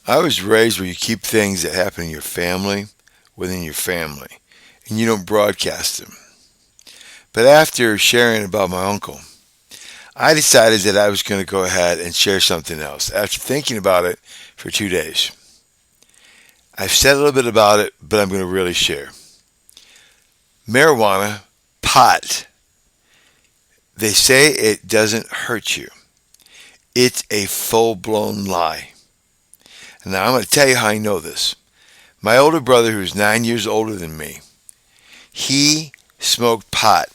I was raised where you keep things that happen in your family within your family, and you don't broadcast them. But after sharing about my uncle, I decided that I was going to go ahead and share something else after thinking about it for 2 days. I've said a little bit about it, but I'm going to really share. Marijuana, pot, they say it doesn't hurt you. It's a full-blown lie. Now, I'm going to tell you how I know this. My older brother, who's 9 years older than me, he smoked pot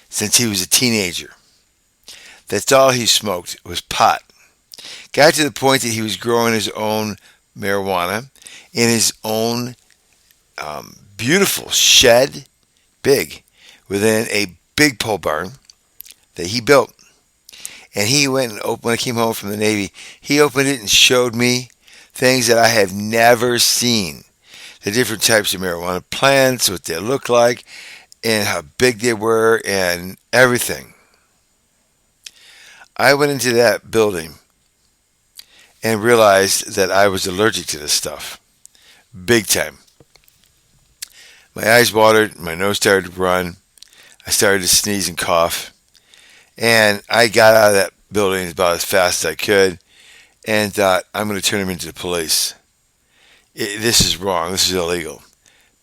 since he was a teenager. That's all he smoked was pot. Got to the point that he was growing his own marijuana in his own beautiful shed, big, within a big pole barn that he built. And he went and opened, when I came home from the Navy, he opened it and showed me things that I have never seen. The different types of marijuana plants, what they look like, and how big they were, and everything. I went into that building and realized that I was allergic to this stuff. Big time. My eyes watered, my nose started to run, I started to sneeze and cough, and I got out of that building about as fast as I could and thought, I'm going to turn him into the police. This is wrong, this is illegal.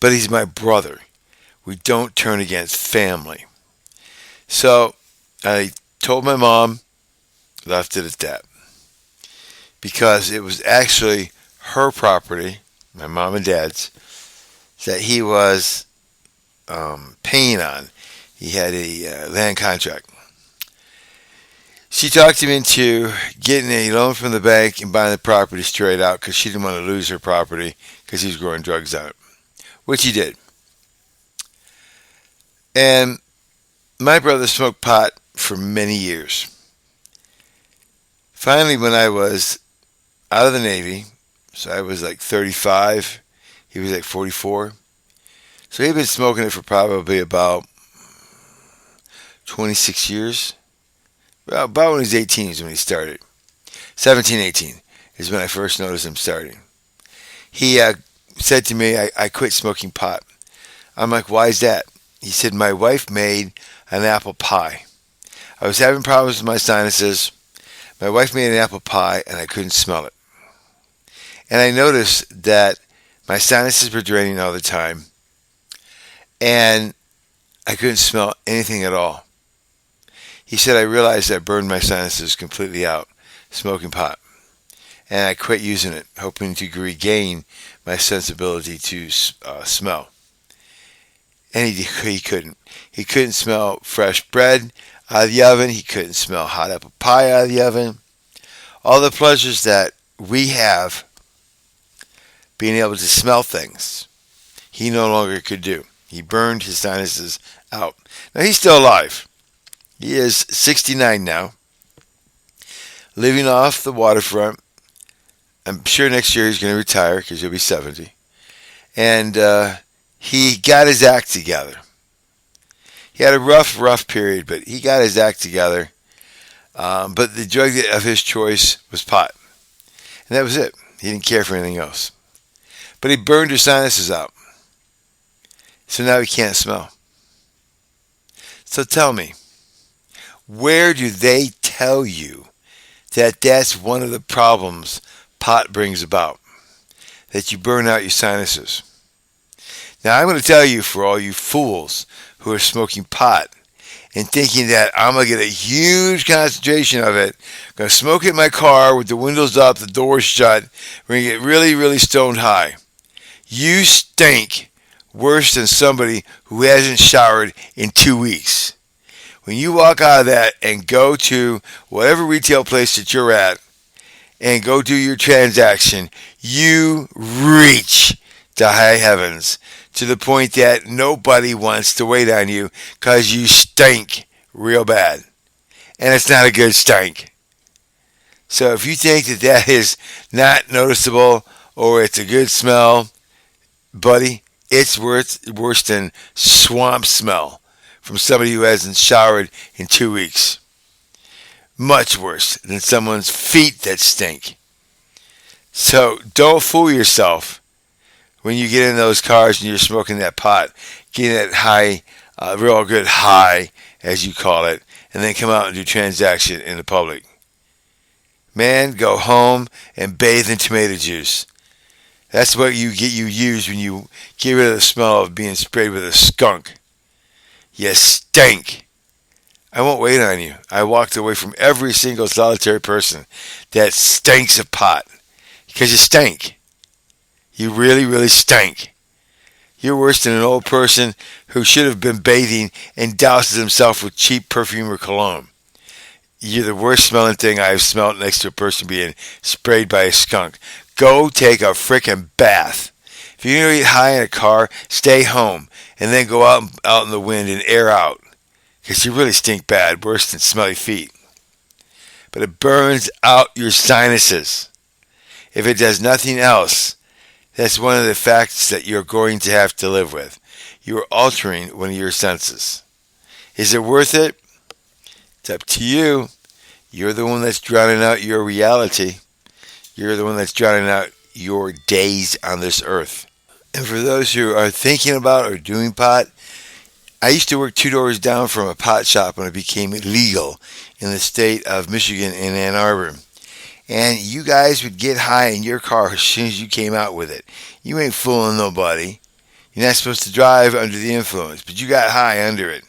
But he's my brother. We don't turn against family. So I told my mom, left it at that. Because it was actually her property, my mom and dad's, that he was paying on. He had a land contract. She talked him into getting a loan from the bank and buying the property straight out because she didn't want to lose her property because he was growing drugs on it, which he did. And my brother smoked pot for many years. Finally, when I was out of the Navy, so I was like 35, he was like 44. So he'd been smoking it for probably about 26 years. Well, about when he was 18 is when he started. 17, 18 is when I first noticed him starting. He said to me, I quit smoking pot. I'm like, why is that? He said, my wife made an apple pie. I was having problems with my sinuses. My wife made an apple pie and I couldn't smell it. And I noticed that my sinuses were draining all the time and I couldn't smell anything at all. He said, I realized I burned my sinuses completely out smoking pot. And I quit using it, hoping to regain my sensibility to smell. And he couldn't. He couldn't smell fresh bread out of the oven. He couldn't smell hot apple pie out of the oven. All the pleasures that we have being able to smell things, he no longer could do. He burned his sinuses out. Now, he's still alive. He is 69 now, living off the waterfront. I'm sure next year he's going to retire because he'll be 70. And he got his act together. He had a rough period, but he got his act together. But the drug of his choice was pot. And that was it. He didn't care for anything else. But he burned his sinuses out. So now he can't smell. So tell me, where do they tell you that that's one of the problems pot brings about? That you burn out your sinuses. Now I'm going to tell you, for all you fools who are smoking pot and thinking that I'm going to get a huge concentration of it, I'm going to smoke it in my car with the windows up, the doors shut, we're going to get really, really stoned high. You stink worse than somebody who hasn't showered in 2 weeks. When you walk out of that and go to whatever retail place that you're at and go do your transaction, you reach to high heavens to the point that nobody wants to wait on you because you stink real bad. And it's not a good stink. So if you think that that is not noticeable or it's a good smell, buddy, it's worse than swamp smell from somebody who hasn't showered in 2 weeks. Much worse than someone's feet that stink. So don't fool yourself when you get in those cars and you're smoking that pot, getting that high, real good high, as you call it, and then come out and do transaction in the public. Man, go home and bathe in tomato juice. That's what you use when you get rid of the smell of being sprayed with a skunk. You stink. I won't wait on you. I walked away from every single solitary person that stinks of pot. Because you stink. You really, really stink. You're worse than an old person who should have been bathing and douses himself with cheap perfume or cologne. You're the worst smelling thing I've smelled next to a person being sprayed by a skunk. Go take a frickin' bath. If you're going to get high in a car, stay home and then go out in the wind and air out. Because you really stink bad, worse than smelly feet. But it burns out your sinuses. If it does nothing else, that's one of the facts that you're going to have to live with. You are altering one of your senses. Is it worth it? It's up to you. You're the one that's drowning out your reality. You're the one that's drowning out your days on this earth. And for those who are thinking about or doing pot, I used to work 2 doors down from a pot shop when it became legal in the state of Michigan in Ann Arbor. And you guys would get high in your car as soon as you came out with it. You ain't fooling nobody. You're not supposed to drive under the influence, but you got high under it.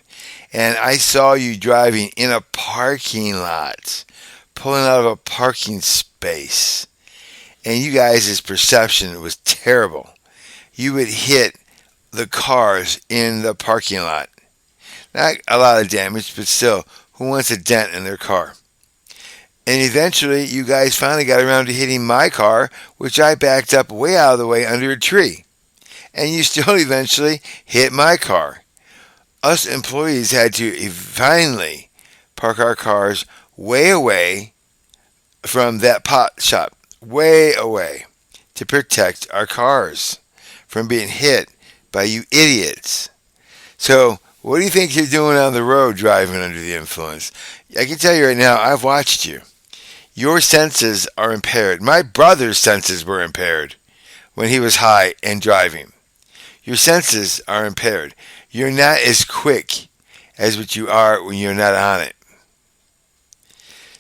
And I saw you driving in a parking lot, pulling out of a parking space. And you guys' perception was terrible. You would hit the cars in the parking lot. Not a lot of damage, but still, who wants a dent in their car? And eventually, you guys finally got around to hitting my car, which I backed up way out of the way under a tree. And you still eventually hit my car. Us employees had to finally park our cars way away from that pot shop, way away, to protect our cars from being hit by you idiots. So, what do you think you're doing on the road driving under the influence? I can tell you right now, I've watched you. Your senses are impaired. My brother's senses were impaired when he was high and driving. Your senses are impaired. You're not as quick as what you are when you're not on it.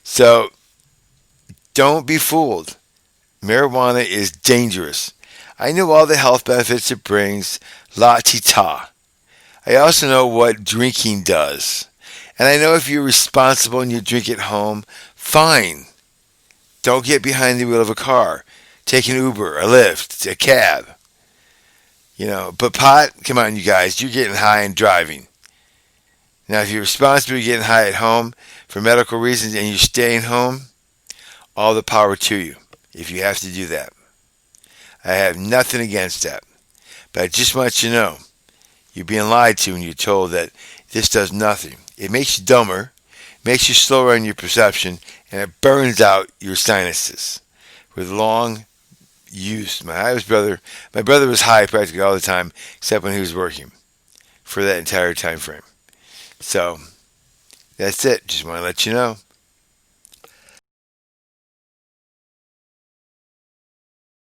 So, don't be fooled. Marijuana is dangerous. I know all the health benefits it brings, la-ti-ta. I also know what drinking does. And I know if you're responsible and you drink at home, fine. Don't get behind the wheel of a car. Take an Uber, a Lyft, a cab. But pot, come on, you guys, you're getting high and driving. Now, if you're responsible, you're getting high at home for medical reasons and you're staying home, all the power to you if you have to do that. I have nothing against that. But I just want you to know, you're being lied to when you're told that this does nothing. It makes you dumber, makes you slower in your perception, and it burns out your sinuses with long use. My brother was high practically all the time, except when he was working for that entire time frame. So that's it. Just want to let you know.